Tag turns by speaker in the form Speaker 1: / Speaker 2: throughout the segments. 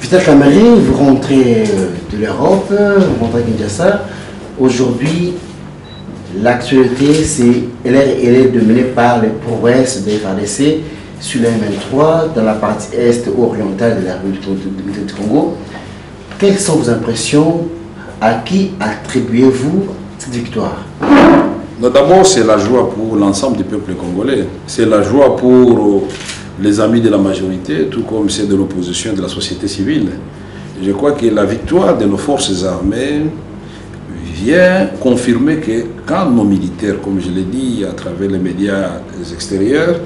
Speaker 1: Peter Kamere, vous rentrez de l'Europe, vous rentrez à Kinshasa. Aujourd'hui, l'actualité, elle est dominée par les prouesses des FARDC sur la M23, dans la partie est-orientale de la République du Congo. Quelles sont vos impressions? À qui attribuez-vous cette victoire?
Speaker 2: D'abord, c'est la joie pour l'ensemble du peuple congolais. C'est la joie pour les amis de la majorité, tout comme c'est de l'opposition et de la société civile. Je crois que la victoire de nos forces armées vient confirmer que quand nos militaires, comme je l'ai dit à travers les médias extérieurs,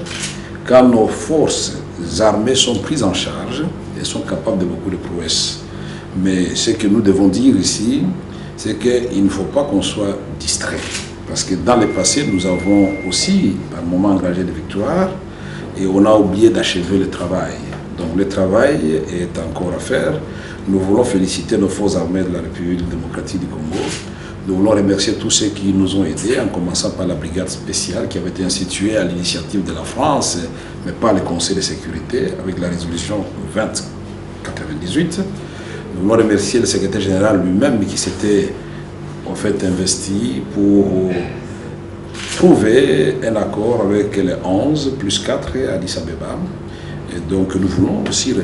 Speaker 2: quand nos forces armées sont prises en charge, elles sont capables de beaucoup de prouesses. Mais ce que nous devons dire ici, c'est qu'il ne faut pas qu'on soit distrait. Parce que dans le passé, nous avons aussi, par moments, engagé des victoires et on a oublié d'achever le travail. Donc le travail est encore à faire. Nous voulons féliciter nos forces armées de la République démocratique du Congo. Nous voulons remercier tous ceux qui nous ont aidés, en commençant par la brigade spéciale qui avait été instituée à l'initiative de la France, mais par le Conseil de sécurité, avec la résolution 2098. Nous voulons remercier le secrétaire général lui-même qui s'était en fait investi pour trouver un accord avec les 11 plus 4 à Addis Abeba. Et donc nous voulons aussi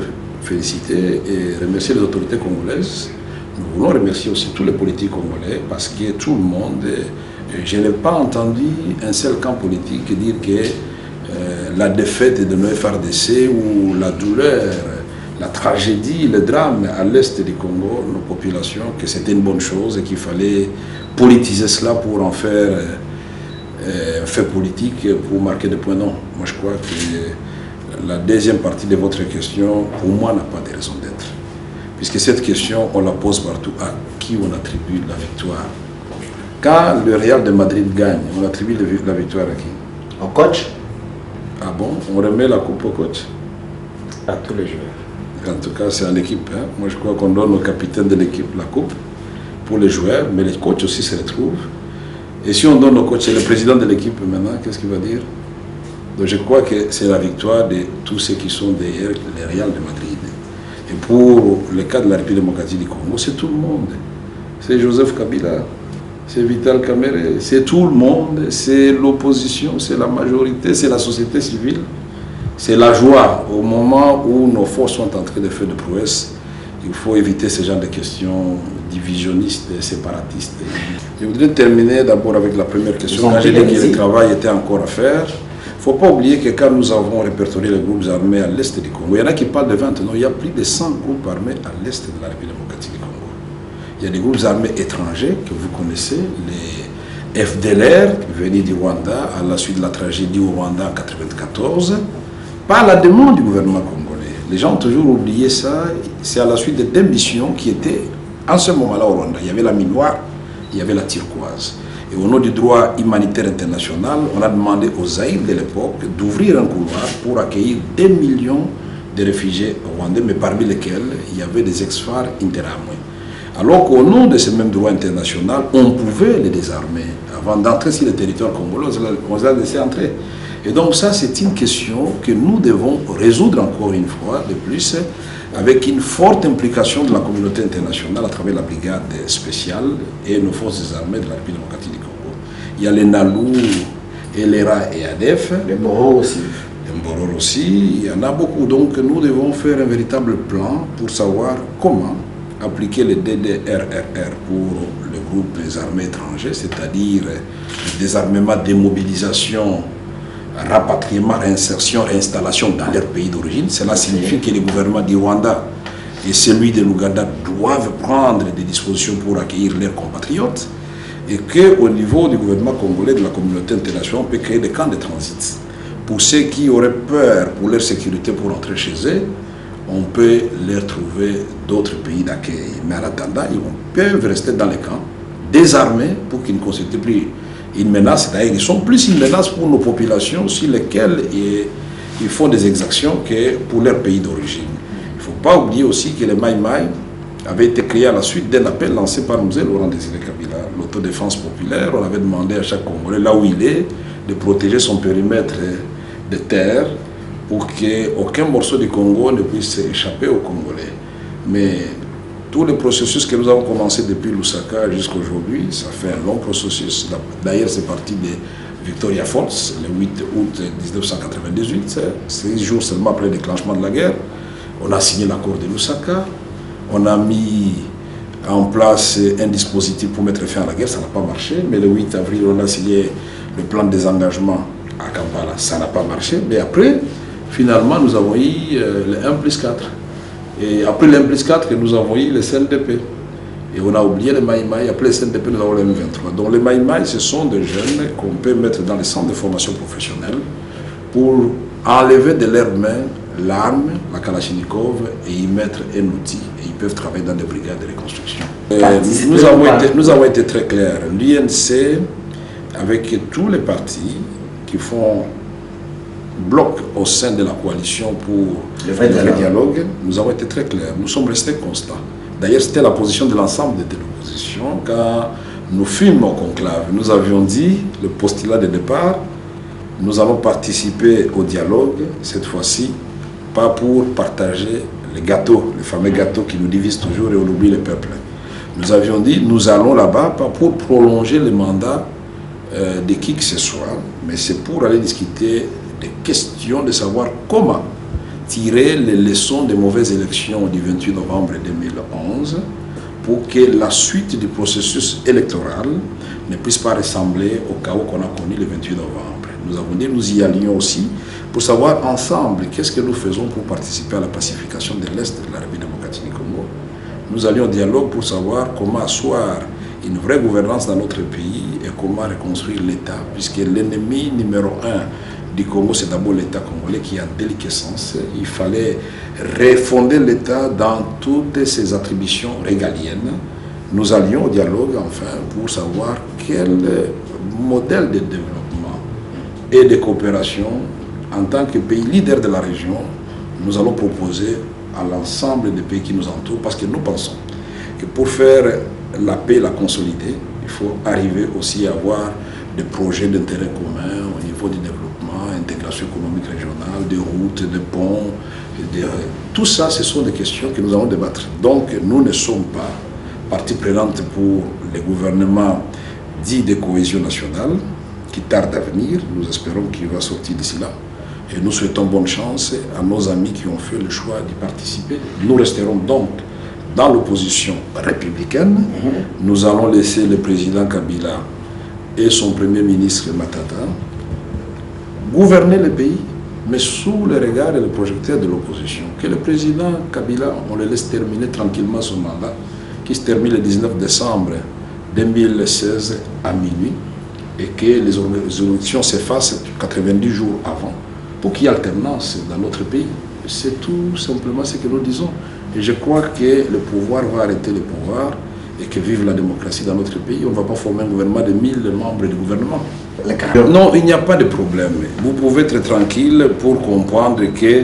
Speaker 2: féliciter et remercier les autorités congolaises. Nous voulons remercier aussi tous les politiques congolais parce que tout le monde, je n'ai pas entendu un seul camp politique dire que la défaite de nos FARDC ou la douleur, la tragédie, le drame à l'est du Congo, nos populations, que c'était une bonne chose et qu'il fallait politiser cela pour en faire un fait politique pour marquer des points. Non, moi je crois que la deuxième partie de votre question, pour moi, n'a pas de raison d'être. Puisque cette question, on la pose partout. À qui on attribue la victoire? Quand le Real de Madrid gagne, on attribue la victoire à qui?
Speaker 1: Au coach?
Speaker 2: Ah bon? On remet la coupe au coach?
Speaker 1: À tous les joueurs.
Speaker 2: En tout cas, c'est à l'équipe. Hein. Moi, je crois qu'on donne au capitaine de l'équipe la coupe pour les joueurs, mais les coachs aussi se retrouvent. Et si on donne au coach, c'est le président de l'équipe maintenant, qu'est-ce qu'il va dire? Donc je crois que c'est la victoire de tous ceux qui sont derrière le Real de Madrid. Et pour le cas de la République démocratique du Congo, c'est tout le monde. C'est Joseph Kabila, c'est Vital Kamerhe, c'est tout le monde, c'est l'opposition, c'est la majorité, c'est la société civile. C'est la joie au moment où nos forces sont en train de faire de prouesses. Il faut éviter ce genre de questions divisionnistes, séparatistes. Je voudrais terminer d'abord avec la première question. Quand j'ai dit que le travail était encore à faire, il ne faut pas oublier que quand nous avons répertorié les groupes armés à l'est du Congo, il y en a qui parlent de 20, non, il y a plus de 100 groupes armés à l'est de la République démocratique du Congo. Il y a des groupes armés étrangers que vous connaissez, les FDLR venus du Rwanda à la suite de la tragédie au Rwanda en 1994. Par la demande du gouvernement congolais. Les gens ont toujours oublié ça. C'est à la suite de deux missions qui étaient en ce moment-là au Rwanda. Il y avait la minoire, il y avait la turquoise. Et au nom du droit humanitaire international, on a demandé aux Zaïre de l'époque d'ouvrir un couloir pour accueillir 2 millions de réfugiés rwandais, mais parmi lesquels il y avait des ex-FAR interamoués. Alors qu'au nom de ce même droit international, on pouvait les désarmer. Avant d'entrer sur le territoire congolais, on les a laissés entrer. Et donc ça, c'est une question que nous devons résoudre encore une fois de plus avec une forte implication de la communauté internationale à travers la brigade spéciale et nos forces armées de la République démocratique du Congo. Il y a les NALU, ELERA et ADF.
Speaker 1: Les Mboro aussi.
Speaker 2: Les Mboro aussi. Il y en a beaucoup. Donc nous devons faire un véritable plan pour savoir comment appliquer le DDRRR pour les groupes armés étrangers, c'est-à-dire le désarmement, démobilisation, rapatriement, réinsertion, réinstallation dans leur pays d'origine. Cela signifie que les gouvernements du Rwanda et celui de l'Ouganda doivent prendre des dispositions pour accueillir leurs compatriotes et qu'au niveau du gouvernement congolais, de la communauté internationale, on peut créer des camps de transit. Pour ceux qui auraient peur pour leur sécurité pour rentrer chez eux, on peut leur trouver d'autres pays d'accueil. Mais en attendant, ils peuvent rester dans les camps, désarmés pour qu'ils ne constituent plus une menace. D'ailleurs, ils sont plus une menace pour nos populations sur lesquelles ils font des exactions que pour leur pays d'origine. Il ne faut pas oublier aussi que les Maï-Maï avaient été créés à la suite d'un appel lancé par Mzee Laurent Désiré Kabila, l'autodéfense populaire. On avait demandé à chaque Congolais, là où il est, de protéger son périmètre de terre pour qu'aucun morceau du Congo ne puisse échapper aux Congolais. Mais tout le processus que nous avons commencé depuis Lusaka jusqu'à aujourd'hui, ça fait un long processus. D'ailleurs, c'est parti de Victoria Falls, le 8 août 1998, 6 jours seulement après le déclenchement de la guerre. On a signé l'accord de Lusaka, on a mis en place un dispositif pour mettre fin à la guerre, ça n'a pas marché, mais le 8 avril, on a signé le plan de désengagement à Kampala, ça n'a pas marché, mais après, finalement, nous avons eu le 1+4. Et après le 1+4, nous avons eu le CNDP. Et on a oublié les Maïmaï. Après le CNDP, nous avons le M23. Donc les Maïmaï, ce sont des jeunes qu'on peut mettre dans les centres de formation professionnelle pour enlever de leurs mains l'arme, la Kalachnikov, et y mettre un outil. Et ils peuvent travailler dans des brigades de reconstruction. Nous avons été très clairs. L'INC, avec tous les partis qui font bloc au sein de la coalition pour le vrai dialogue, nous avons été très clairs. Nous sommes restés constants. D'ailleurs, c'était la position de l'ensemble de l'opposition. Quand nous fûmes au conclave, nous avions dit, le postulat de départ, nous allons participer au dialogue, cette fois-ci, pas pour partager les gâteaux, les fameux gâteaux qui nous divisent toujours et on oublie le peuple. Nous avions dit, nous allons là-bas, pas pour prolonger le mandat de qui que ce soit, mais c'est pour aller discuter des questions de savoir comment tirer les leçons des mauvaises élections du 28 novembre 2011 pour que la suite du processus électoral ne puisse pas ressembler au chaos qu'on a connu le 28 novembre. Nous avons dit, nous y allions aussi pour savoir ensemble qu'est-ce que nous faisons pour participer à la pacification de l'Est de la République démocratique du Congo. Nous allions au dialogue pour savoir comment asseoir une vraie gouvernance dans notre pays et comment reconstruire l'État, puisque l'ennemi numéro 1 du Congo, c'est d'abord l'État congolais qui est en déliquescence. Il fallait refonder l'État dans toutes ses attributions régaliennes. Nous allions au dialogue, enfin, pour savoir quel modèle de développement et de coopération, en tant que pays leader de la région, nous allons proposer à l'ensemble des pays qui nous entourent, parce que nous pensons que pour faire la paix, la consolider, il faut arriver aussi à avoir des projets d'intérêt commun au niveau du développement, intégration économique régionale, des routes, des ponts, tout ça, ce sont des questions que nous allons débattre. Donc, nous ne sommes pas partie prenante pour les gouvernements dits de cohésion nationale, qui tardent à venir. Nous espérons qu'il va sortir d'ici là. Et nous souhaitons bonne chance à nos amis qui ont fait le choix d'y participer. Nous resterons donc dans l'opposition républicaine. Nous allons laisser le président Kabila et son premier ministre Matata gouverner le pays, mais sous le regard et le projecteur de l'opposition. Que le président Kabila, on le laisse terminer tranquillement son mandat, qui se termine le 19 décembre 2016 à minuit, et que les élections s'effacent 90 jours avant, pour qu'il y ait alternance dans notre pays. C'est tout simplement ce que nous disons. Et je crois que le pouvoir va arrêter le pouvoir, et que vive la démocratie dans notre pays. On ne va pas former un gouvernement de 1000 membres du gouvernement. Non, il n'y a pas de problème. Vous pouvez être tranquille pour comprendre que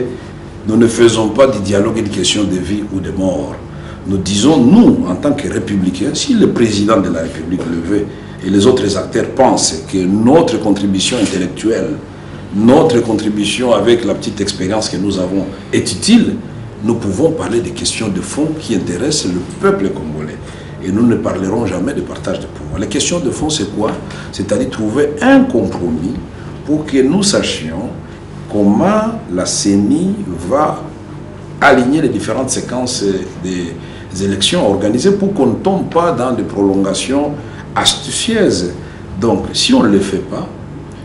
Speaker 2: nous ne faisons pas du dialogue une question de vie ou de mort. Nous disons, nous, en tant que républicains, si le président de la République le veut et les autres acteurs pensent que notre contribution intellectuelle, notre contribution avec la petite expérience que nous avons est utile, nous pouvons parler des questions de fond qui intéressent le peuple congolais. Et nous ne parlerons jamais de partage de pouvoir. La question de fond, c'est quoi? C'est-à-dire trouver un compromis pour que nous sachions comment la CENI va aligner les différentes séquences des élections organisées pour qu'on ne tombe pas dans des prolongations astucieuses. Donc, si on ne le fait pas,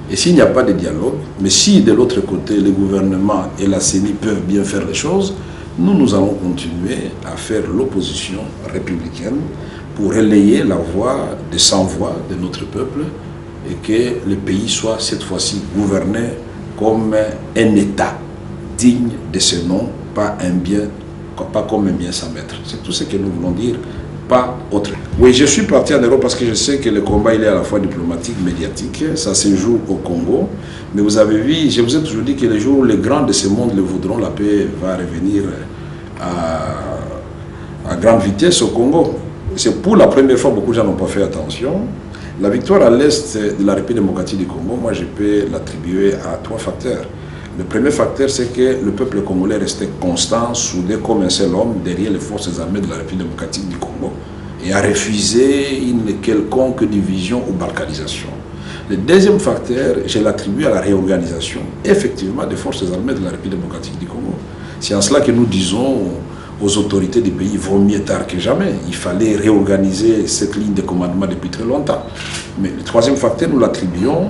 Speaker 2: et s'il n'y a pas de dialogue, mais si de l'autre côté, le gouvernement et la CENI peuvent bien faire les choses, nous allons continuer à faire l'opposition républicaine pour relayer la voix des sans-voix de notre peuple et que le pays soit cette fois-ci gouverné comme un État digne de ce nom, pas comme un bien sans maître. C'est tout ce que nous voulons dire, pas autre. Oui, je suis parti en Europe parce que je sais que le combat il est à la fois diplomatique, médiatique, ça se joue au Congo. Mais vous avez vu, je vous ai toujours dit que le jour où les grands de ce monde le voudront, la paix va revenir à grande vitesse au Congo. C'est pour la première fois, beaucoup de gens n'ont pas fait attention. La victoire à l'est de la République démocratique du Congo, moi je peux l'attribuer à 3 facteurs. Le premier facteur, c'est que le peuple congolais restait constant, soudé comme un seul homme derrière les forces armées de la République démocratique du Congo et a refusé une quelconque division ou balkanisation. Le deuxième facteur, je l'attribue à la réorganisation, effectivement, des forces armées de la République démocratique du Congo. C'est en cela que nous disons aux autorités du pays, vaut mieux tard que jamais. Il fallait réorganiser cette ligne de commandement depuis très longtemps. Mais le troisième facteur, nous l'attribuons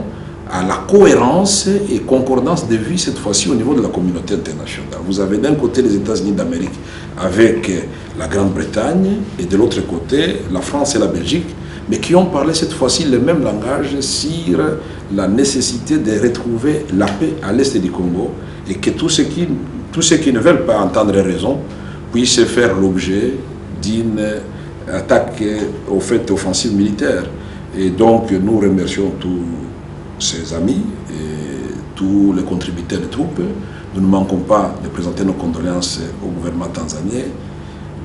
Speaker 2: à la cohérence et concordance de vie, cette fois-ci au niveau de la communauté internationale. Vous avez d'un côté les États-Unis d'Amérique avec la Grande-Bretagne et de l'autre côté la France et la Belgique, mais qui ont parlé cette fois-ci le même langage sur la nécessité de retrouver la paix à l'est du Congo et que tous ceux qui ne veulent pas entendre raison puissent faire l'objet d'une attaque au fait offensive militaire. Et donc nous remercions tous ses amis et tous les contributeurs de troupes. Nous ne manquons pas de présenter nos condoléances au gouvernement tanzanien,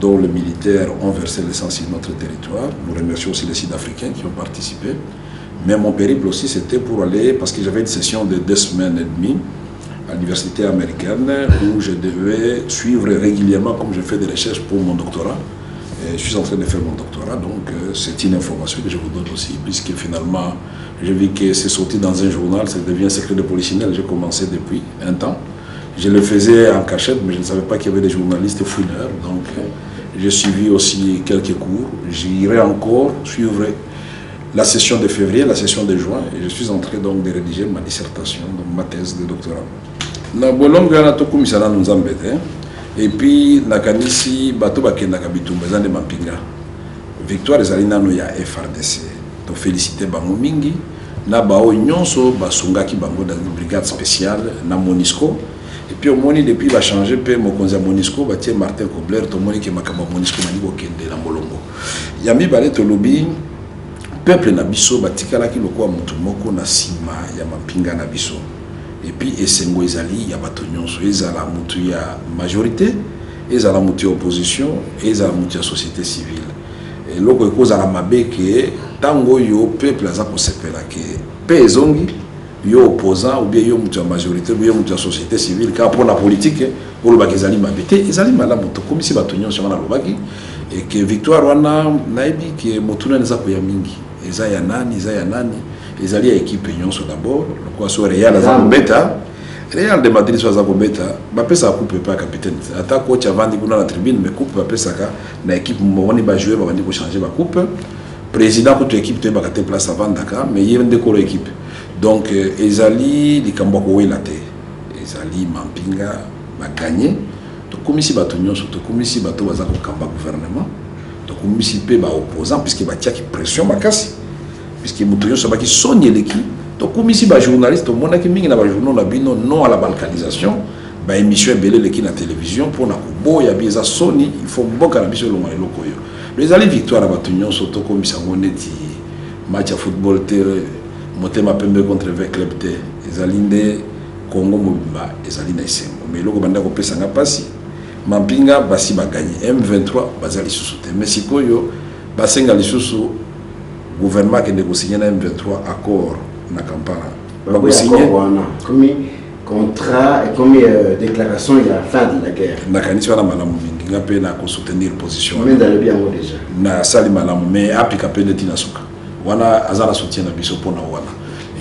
Speaker 2: dont les militaires ont versé l'essentiel de notre territoire. Nous remercions aussi les Sud-Africains qui ont participé. Mais mon périple aussi, c'était pour aller, parce que j'avais une session de 2 semaines et demie à l'université américaine où je devais suivre régulièrement, comme je fais des recherches pour mon doctorat. Et je suis en train de faire mon doctorat, donc c'est une information que je vous donne aussi, puisque finalement, j'ai vu que c'est sorti dans un journal, ça devient secret de polichinelle. J'ai commencé depuis un temps. Je le faisais en cachette, mais je ne savais pas qu'il y avait des journalistes fouineurs. Donc, j'ai suivi aussi quelques cours. J'irai encore suivre la session de février, la session de juin. Et je suis en train donc de rédiger ma dissertation, donc ma thèse de doctorat. Na bolonga na tokumisana nous embêter. Et puis, nakanisi bato bakendaka bitumba eza nde mampinga. Victoire ezali nano ya FRDC. To féliciter bango mingi na bao nyonso basungaki bango dans une brigade spéciale na Monisco. Et puis au moni depuis va changer pe mokonzi ya Monisco batie Martin Kobler to moni ke makamba Monisco mani ko kende na molongo. Ya mibale to lobi peuple na biso batikala ki lokwa mutu moko na sima ya mampinga na biso. Et puis esengo ezali ya bato nyonso ezala mutu ya majorité, ezala mutu ya opposition, ezala mutu ya société civile. Et loko ekozala mabe ke tango yo peuple aza kosepela ke pe ezongi yo opposant ou bien yo mutu ya majorité ou bien mutu ya société civile ka pour la politique olobaki ezali mabe te ezali malamu to komisi bato nyonso wana lobaki et que victoire wana naibi ke motuna neza ko ya mingi eza ya nani ezali ya équipe nyonso d'abord lokwa so Real aza kobeta Real de Madrid so aza kobeta bapesa coupe pa capitaine ata coach avandi kuna na tribune mais coupe bapesa ka na équipe moni ba joueur bandi ko changer ba coupe président ko to équipe te bakate place avant Dakar mais yende ko équipe donc ezali likambo ko wela te ezali mampinga ba gagner to komisi bato nyonso to komisi bato baza ko kamba gouvernement to komisi pe ba opposant puisque ba tia ki pression makasi puisque mutu nyonso ba ki sonye leki to komisi ba journaliste mona ki mingi na ba journaux na bino non à la balkanisation ba émission belé leki na télévision pour na ko boya biza soni il faut boka na biso longa eloko yo les ali victoire à bato nyonso to komisa ngoneti match à football te motema pembe contre avec club te ezali nde Congo mobimba ezali na isengo mais loko banda ko pesa nga pasi mampinga basi ba gagner M23 bazali susu te mais sikoyo basenga lisusu gouvernement qui négocie na M23 accord na Kampala
Speaker 1: ba ko signer comme contrat et comme déclaration il y a fin de la guerre
Speaker 2: na kanisi wana malamu mingi nga pe na ko soutenir position
Speaker 1: mais dans le bien déjà
Speaker 2: na sali malamu mais apika pe neti na suka wana azala soutien na biso pona wana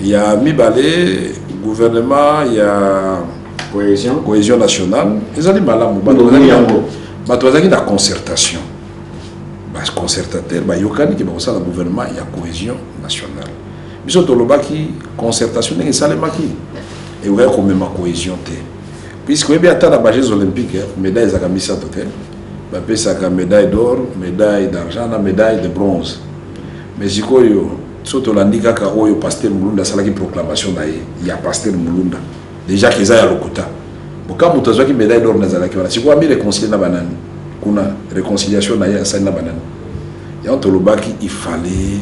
Speaker 2: il y a mibale gouvernement il y a cohésion nationale ezali malamu bato bazaki na concertation bas concertateur ba yokani ki ba kosala gouvernement il y a cohésion nationale biso tolobaki concertation ndenge esalemaki et oya komema cohésion te puisque oyebi ata na bajeux olympique médaille ezaka misato te bapesaka médaille d'or médaille d'argent na médaille de bronze mais sikoyo so tolandi kaka oyo pasteur Mulunda asalaki proclamation na ye ya pasteur Mulunda déjà keza ya lokuta boka moto azwaki médaille d'or nazalaki wana sikoyo ami réconcilier na banani kuna réconciliation na ye asali na banani ya tolobaki il fallait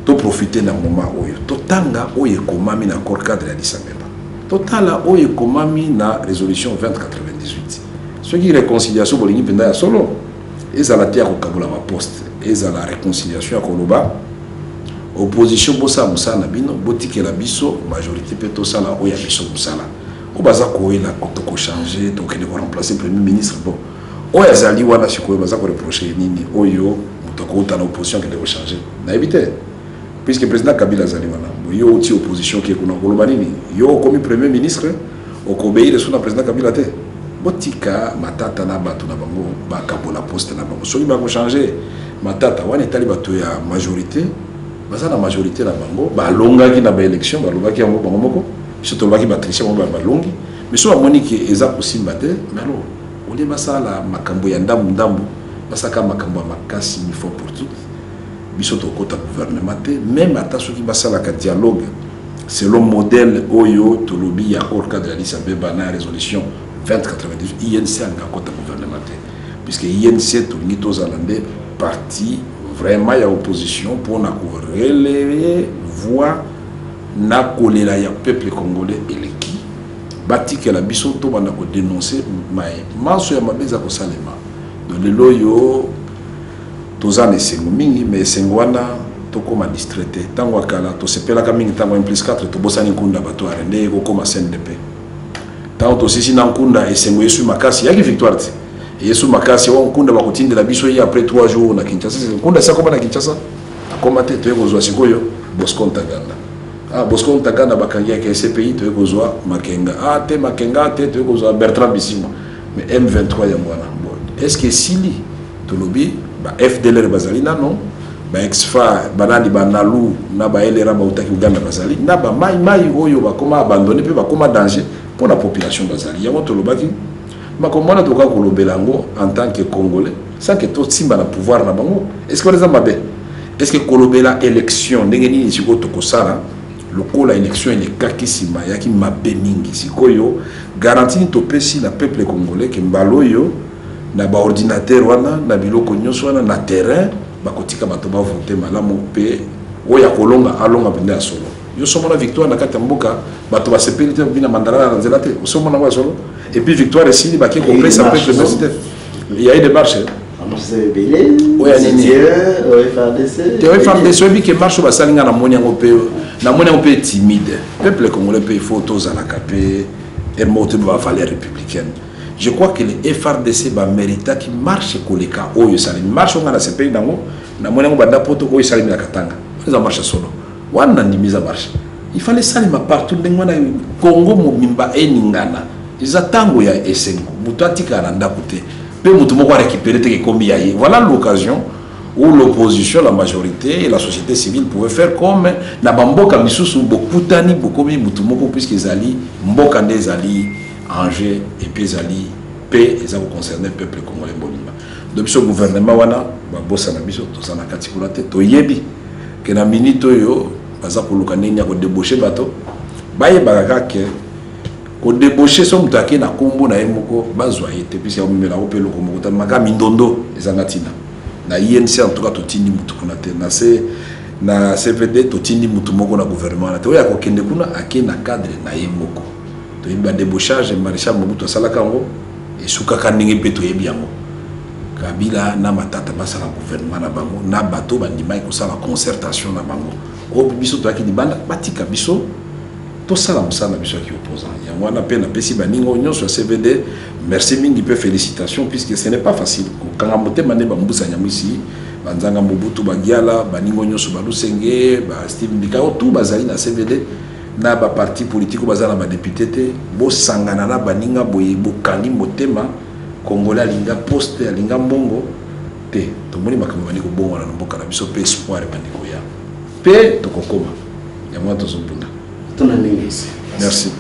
Speaker 2: to profiter na moment oyo totanga oyo ekomami na accord cadre ya Addis Abeba totala oyo ekomami na résolution 2098 soki réconciliation bolingi mpenda ya solo ezala te ya kokabula baposte ezala réconciliation ya koloba opposition bosala mosala na bino botikela biso majorité pe tosala oyo ya biso mosala au baza ko ila ko changer donc il va remplacer premier ministre bon o yazali wana sikoyo baza ko reprocher nini oyo mutoko ta l'opposition qui doit changer na éviter puisque président Kabila azali wana yo ti opposition qui kuna koloba nini yo comme premier ministre au obéir sur le président Kabila te botika matata na batu na bango ba kabola poste na bango soki ba ko changer matata wana etali bato ya majorité baza na majorité na bango ba longa ki na ba élection ba longa ki yango bango moko surtout ba ki ba tricher bango ba longi mais so amoni ki eza possible te mais alors on est basala makambo ya ndambu ndambu basaka makambo ya makasi une fois pour toutes biso to kota gouvernement te même ata soki basala ka dialogue selon modèle oyo tolobi ya hors cadre de l'Addis Abeba na résolution 2098 INC anga kota gouvernement te puisque INC to ni to zalande parti vraiment ya opposition pour na ko relever voix na kolela ya peuple congolais eleki bati que la biso to bana ko dénoncer mai maso ya mabeza ko salema donc le loyo tozana esengo mingi mais esengo wana tokoma distraité tango akala tosepelaka mingi tango M+4 tobosani nkunda bato arende ekokoma CNDP tango tosisi na nkunda esengo yesu makasi yaki victoire te yesu makasi wa nkunda bakotindela biso ye après 3 jours na Kinshasa nkunda sa koma na Kinshasa akoma te toyekozwa sikoyo Bosco Ntaganda Bosco Ntaganda bakangi yake CPI toyekozwa Makenga te Makenga te toyekozwa Bertrand Bisimwa mais M23 ya mwana est-ce que sili tolobi ba FDLR bazali non ba exfa banali banalu na ba elera ba utaki Uganda bazali na ba mai oyo ba koma abandonner pe ba koma danger pour la population bazali yango tolobaki makomona toka kolobelango en tant que congolais sans que tout simba na pouvoir na bango est-ce que les amabe est-ce que kolobela élection ndenge nini siko tokosala lokola élection ile kakisima yaki mabe mingi sikoyo garantie topesi la peuple congolais que mbaloyo na ba ordinateur wana na biloko nyonso wana na terrain bakotika bato ba voter malamu pe oya kolonga alonga bende solo yo somona victoire na kati mboka bato ba sepelite bina mandala na nzela te somona wa solo et puis victoire ici ba ki complet ça peut être il y a eu des marches
Speaker 1: c'est belé
Speaker 2: oya nini
Speaker 1: FARDC
Speaker 2: FARDC bi ke marche ba salinga na moni ngo pe timide peuple congolais pe faut toza la capé et moto ba valeur républicaine. Je crois que les FARDC va mériter qui marche koleka oyo sali marche on a ce pays dango na mona ngo banda poto oyo sali na katanga ça marche solo wana ni mise à marche il fallait salima partout ndenge na Congo mobimba eningana izatango ya esengo mutatika na ndakote pe mutu moko récupérer te kombi ya voilà l'occasion où l'opposition la majorité et la société civile pouvaient faire comme na bamboka misusu bokutani bokomi mutu moko puisque ezali mboka ndezali Angers et puis ali paix et ça vous concerne le peuple congolais bonima donc ce gouvernement wana ba bossa na biso to sana katikula te to yebi que na minute yo baza ko luka nenya ko débaucher bato baye baraka ke ko débaucher so mutake na kombo na yemoko bazwa yete puis ya mimela ko pelo ko moko maka mindondo ezangatina na INC en tout cas to tindi mutu kuna te na se na CVD to tindi mutu moko na gouvernement na te oya ko kende kuna ake na cadre na yemoko to yimba débauchage maréchal Mobutu asalaka ngo esukaka ndenge pe to yebi yango Kabila na matata basala gouvernement na bango na bato bandima ikosala concertation na bango o biso to akidi banda batika biso to sala musala biso ki opposant yango wana pe na pesi baningo nyonso CVD merci mingi pe félicitations puisque ce n'est pas facile kanga motema ne bambusa nyamisi banzanga Mobutu bagiala baningo nyonso balusenge ba Steve Bikao tout bazali na CVD na ba parti politique bazala ba député te bo sangana na baninga boye bokangi motema Congolais alinga poste alinga mbongo te to moni makambo bani ko bongo na mboka na biso pe espoir bani ko ya pe to kokoma ya mwa to zobunda
Speaker 1: tona ningi
Speaker 2: merci